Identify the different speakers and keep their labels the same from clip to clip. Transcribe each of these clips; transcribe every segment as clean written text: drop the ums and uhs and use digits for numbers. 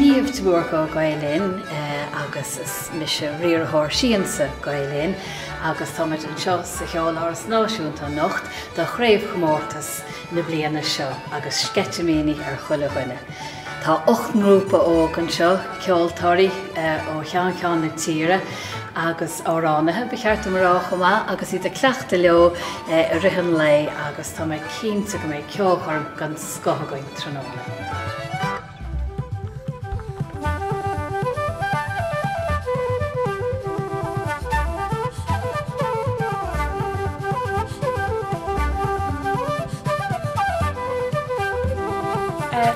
Speaker 1: Sníomh tUachtarán Gael Linn agus is riarthóir Siansa Gael Linn agus táid an seo sa Cheoláras Náisiúnta nocht do Craobhchomórtas na bliana seo agus sceitiméní chuile. Tá 8 grúpa óg an seo ceoltóirí ó cheann na tíre agus áránathe becheart marrá chomá agus iad a cleachta leo a rihan lei agus tá méid cínta go méid ceolchorm gan scothagainn tróna.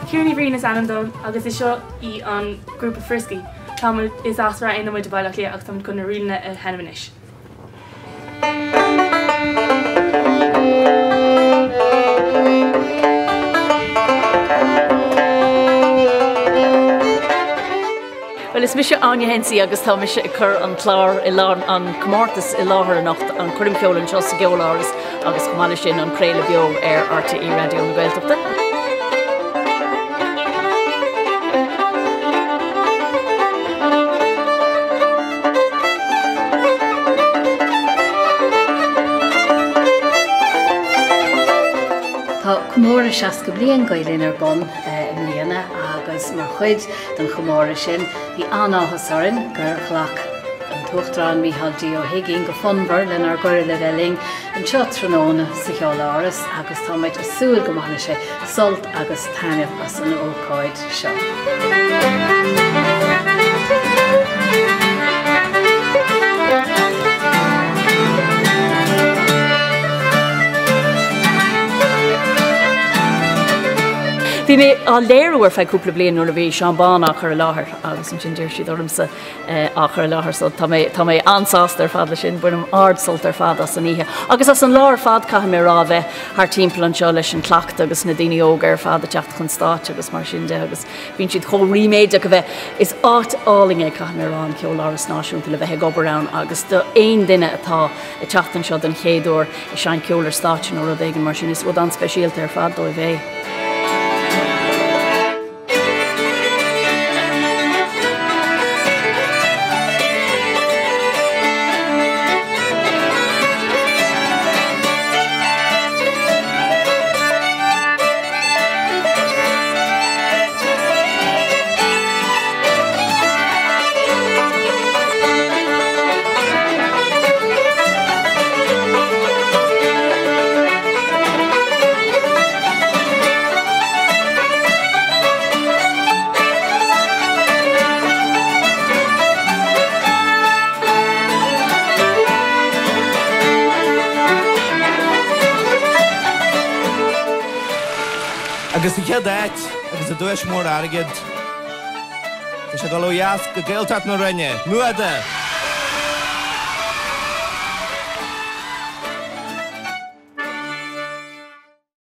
Speaker 2: Ciarní bhríon is anam agus is seo í an grúpa Frioscaí. Táid is as Ráth Éanna muid bailach agus táid chun na rialna a henamanis.
Speaker 3: Well, is Micheál Áine Hensey agus tá mise a chur an chlár i lán an Chomórtas i láthair nacht an chuirimceolann seo sa Cheoláras agus cumáile sin an Craobh beo RTí Raidió na Gaeltachta.
Speaker 1: Tá chomóra 60 bliain Gael Linn ar bun mbliana agus mar chuid den chomóra sin bhí anáthas gur chhlach an tUachtarán Micheál D ó hUiginn go funbar len ar goire le bheling an seo tróna sa Cheoláras agus tá méid asúil go maithne sé solt agus tainmh as an ócáid seo.
Speaker 3: Bhí mé á léirúir feadh cúpla bliain nuair a bhí seanbán á chur láthair agus an sin dúir siad ormsa á chur láthair so tá mé ansásta ar fad le sin bunim ardsult ar fad as an ihe. Agus as an láir fad caithim mé rá bheith thar timpeall an seo leis an cleachta agus na daoine óga ar fad a teacht chun stáit agus mar sin de agus bhíonn siad chomh riméide go bheith is áit álinge caithim mé rá an Cheoláras Náisiúnta le bheith Aibreán agus do aon duine atá i teacht an seo den chéadúir i sean ceolar stáitin ó dhégan mar sin is bhd an-speisialta ar fad dó bheith.
Speaker 4: Agus i chéad agus a duais mór airgid. Tá sé go leas go Gaeltachta na Rinne, Nuada.